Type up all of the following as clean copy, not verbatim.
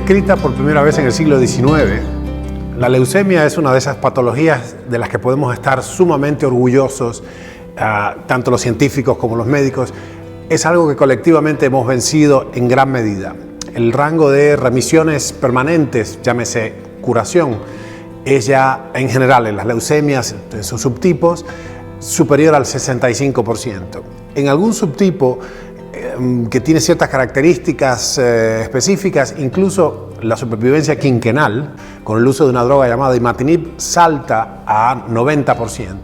descrita por primera vez en el siglo XIX, la leucemia es una de esas patologías de las que podemos estar sumamente orgullosos, tanto los científicos como los médicos. Es algo que colectivamente hemos vencido en gran medida. El rango de remisiones permanentes, llámese curación, es ya en general en las leucemias, en sus subtipos, superior al 65%. En algún subtipo que tiene ciertas características específicas, incluso la supervivencia quinquenal, con el uso de una droga llamada imatinib, salta a 90%.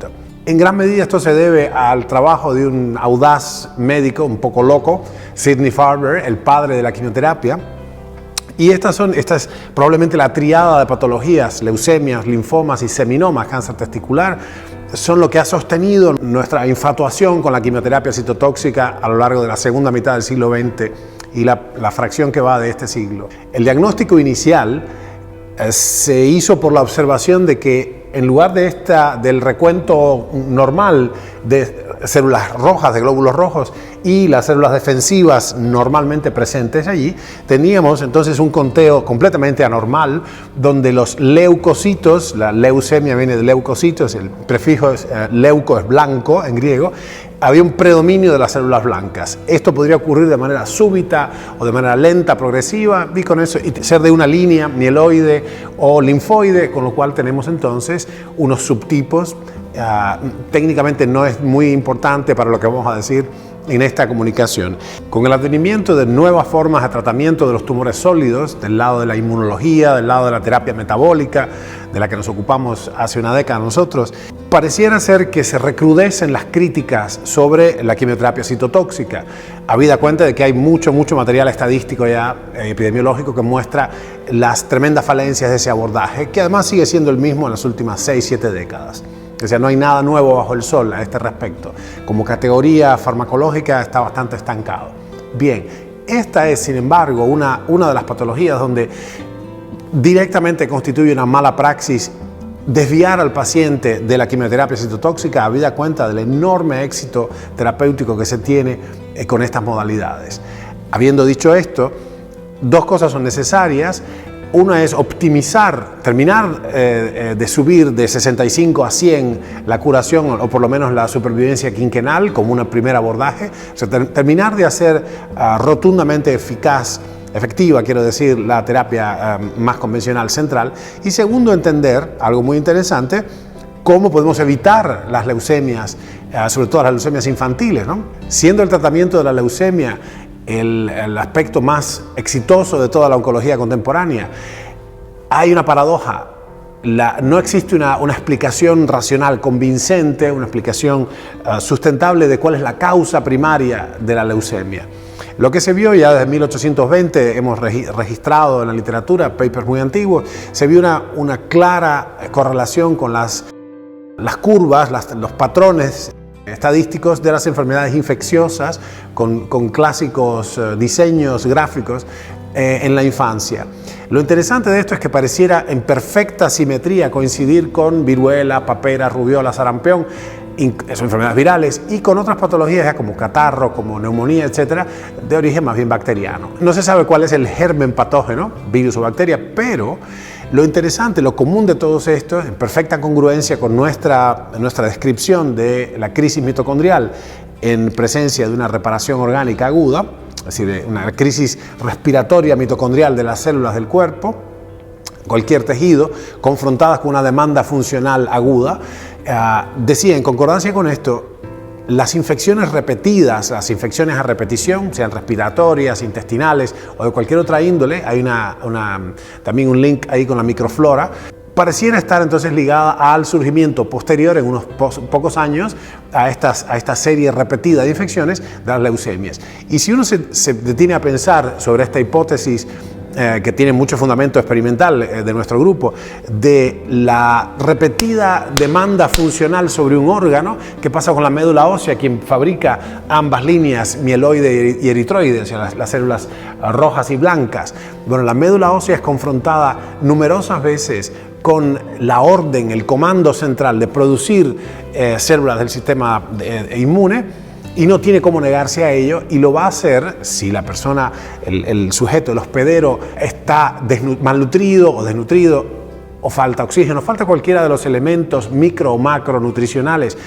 En gran medida esto se debe al trabajo de un audaz médico, un poco loco, Sidney Farber, el padre de la quimioterapia. Y esta es probablemente la triada de patologías, leucemias, linfomas y seminomas, cáncer testicular, son lo que ha sostenido nuestra infatuación con la quimioterapia citotóxica a lo largo de la segunda mitad del siglo XX y la fracción que va de este siglo. El diagnóstico inicial se hizo por la observación de que en lugar del recuento normal de células rojas, de glóbulos rojos y las células defensivas normalmente presentes allí, teníamos entonces un conteo completamente anormal donde los leucocitos, la leucemia viene de leucocitos, el prefijo es, leuco es blanco en griego, había un predominio de las células blancas. Esto podría ocurrir de manera súbita o de manera lenta, progresiva, y con eso y ser de una línea mieloide o linfoide, con lo cual tenemos entonces unos subtipos. Técnicamente no es muy importante para lo que vamos a decir en esta comunicación. Con el advenimiento de nuevas formas de tratamiento de los tumores sólidos, del lado de la inmunología, del lado de la terapia metabólica, de la que nos ocupamos hace una década nosotros, pareciera ser que se recrudecen las críticas sobre la quimioterapia citotóxica, habida cuenta de que hay mucho material estadístico ya epidemiológico que muestra las tremendas falencias de ese abordaje, que además sigue siendo el mismo en las últimas 6-7 décadas. O sea, no hay nada nuevo bajo el sol a este respecto. Como categoría farmacológica está bastante estancado. Bien, esta es, sin embargo, una de las patologías donde directamente constituye una mala praxis desviar al paciente de la quimioterapia citotóxica, habida cuenta del enorme éxito terapéutico que se tiene con estas modalidades. Habiendo dicho esto, dos cosas son necesarias. Una es optimizar, terminar de subir de 65 a 100 la curación o por lo menos la supervivencia quinquenal como un primer abordaje, o sea, terminar de hacer rotundamente efectiva, quiero decir, la terapia más convencional central. Y segundo, entender, algo muy interesante, cómo podemos evitar las leucemias, sobre todo las leucemias infantiles, ¿no? Siendo el tratamiento de la leucemia el aspecto más exitoso de toda la oncología contemporánea, hay una paradoja. No existe una explicación racional convincente, una explicación sustentable de cuál es la causa primaria de la leucemia. Lo que se vio ya desde 1820, hemos registrado en la literatura, papers muy antiguos, se vio una clara correlación con las curvas, los patrones estadísticos de las enfermedades infecciosas con clásicos diseños gráficos en la infancia. Lo interesante de esto es que pareciera en perfecta simetría coincidir con viruela, papera, rubiola, sarampión, son enfermedades virales, y con otras patologías ya como catarro, como neumonía, etcétera, de origen más bien bacteriano. No se sabe cuál es el germen patógeno, virus o bacteria, pero lo interesante, lo común de todos estos, en perfecta congruencia con nuestra descripción de la crisis mitocondrial en presencia de una reparación orgánica aguda, es decir, una crisis respiratoria mitocondrial de las células del cuerpo, cualquier tejido, confrontadas con una demanda funcional aguda, decía, en concordancia con esto, las infecciones repetidas, las infecciones a repetición, sean respiratorias, intestinales o de cualquier otra índole, hay también un link ahí con la microflora, pareciera estar entonces ligada al surgimiento posterior en unos pocos años a esta serie repetida de infecciones de las leucemias. Y si uno se detiene a pensar sobre esta hipótesis que tiene mucho fundamento experimental de nuestro grupo, de la repetida demanda funcional sobre un órgano, que pasa con la médula ósea, quien fabrica ambas líneas, mieloide y eritroide, o sea, las células rojas y blancas. Bueno, la médula ósea es confrontada numerosas veces con la orden, el comando central de producir células del sistema inmune, y no tiene cómo negarse a ello, y lo va a hacer si la persona, el sujeto, el hospedero, está malnutrido o desnutrido, o falta oxígeno, falta cualquiera de los elementos micro o macronutricionales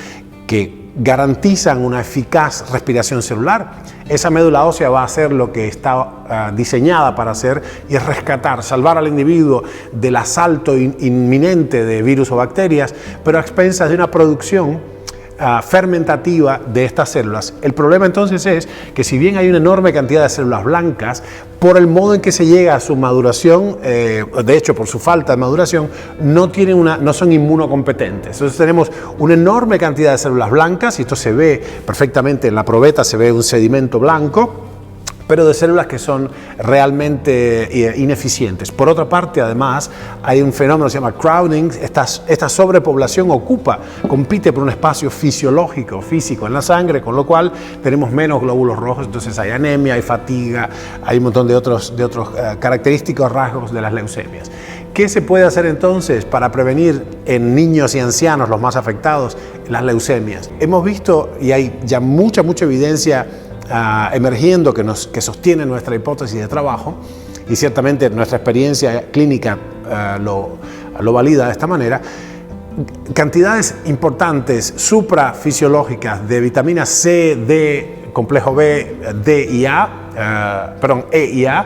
que garantizan una eficaz respiración celular. Esa médula ósea va a hacer lo que está diseñada para hacer, y es rescatar, salvar al individuo del asalto inminente de virus o bacterias, pero a expensas de una producción fermentativa de estas células. El problema entonces es que, si bien hay una enorme cantidad de células blancas, por el modo en que se llega a su maduración, de hecho por su falta de maduración, no son inmunocompetentes. Entonces tenemos una enorme cantidad de células blancas, y esto se ve perfectamente en la probeta, se ve un sedimento blanco, pero de células que son realmente ineficientes. Por otra parte, además, hay un fenómeno que se llama crowding. Esta sobrepoblación compite por un espacio fisiológico, físico en la sangre, con lo cual tenemos menos glóbulos rojos, entonces hay anemia, hay fatiga, hay un montón de otros característicos rasgos de las leucemias. ¿Qué se puede hacer entonces para prevenir en niños y ancianos, los más afectados, las leucemias? Hemos visto, y hay ya mucha evidencia emergiendo que sostiene nuestra hipótesis de trabajo, y ciertamente nuestra experiencia clínica lo valida de esta manera. Cantidades importantes suprafisiológicas de vitaminas C, D, complejo B, D y E y A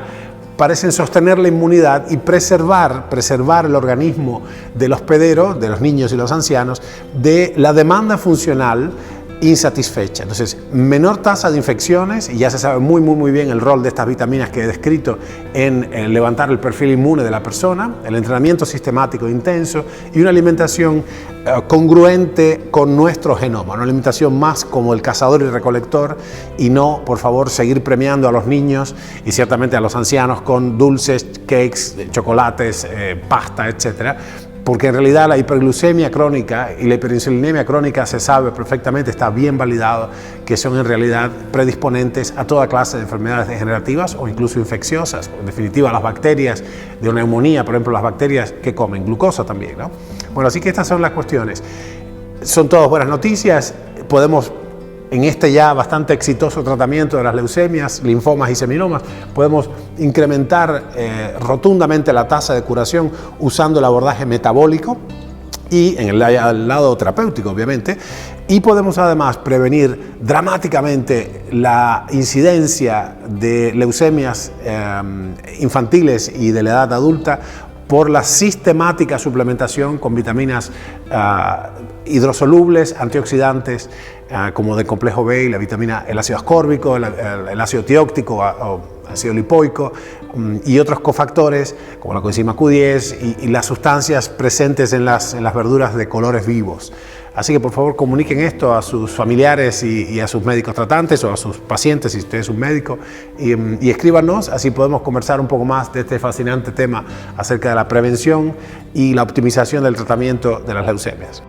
parecen sostener la inmunidad y preservar el organismo del hospedero, de los niños y los ancianos, de la demanda funcional insatisfecha. Entonces, menor tasa de infecciones, y ya se sabe muy bien el rol de estas vitaminas que he descrito en levantar el perfil inmune de la persona, el entrenamiento sistemático e intenso, y una alimentación congruente con nuestro genoma, una alimentación más como el cazador y recolector, y no, por favor, seguir premiando a los niños y ciertamente a los ancianos con dulces, cakes, chocolates, pasta, etcétera. Porque en realidad la hiperglucemia crónica y la hiperinsulinemia crónica se sabe perfectamente, está bien validado, que son en realidad predisponentes a toda clase de enfermedades degenerativas o incluso infecciosas. En definitiva, las bacterias de una neumonía, por ejemplo, las bacterias que comen glucosa también, ¿no? Bueno, así que estas son las cuestiones. Son todas buenas noticias. Podemos, en este ya bastante exitoso tratamiento de las leucemias, linfomas y seminomas, podemos incrementar rotundamente la tasa de curación usando el abordaje metabólico y en el lado terapéutico, obviamente, y podemos además prevenir dramáticamente la incidencia de leucemias infantiles y de la edad adulta por la sistemática suplementación con vitaminas hidrosolubles, antioxidantes, como del complejo B y la vitamina, el ácido ascórbico, el ácido tióctico o ácido lipoico, y otros cofactores como la coenzima Q10 y las sustancias presentes en las verduras de colores vivos. Así que por favor comuniquen esto a sus familiares y a sus médicos tratantes o a sus pacientes si usted es un médico, y escríbanos, así podemos conversar un poco más de este fascinante tema acerca de la prevención y la optimización del tratamiento de las leucemias.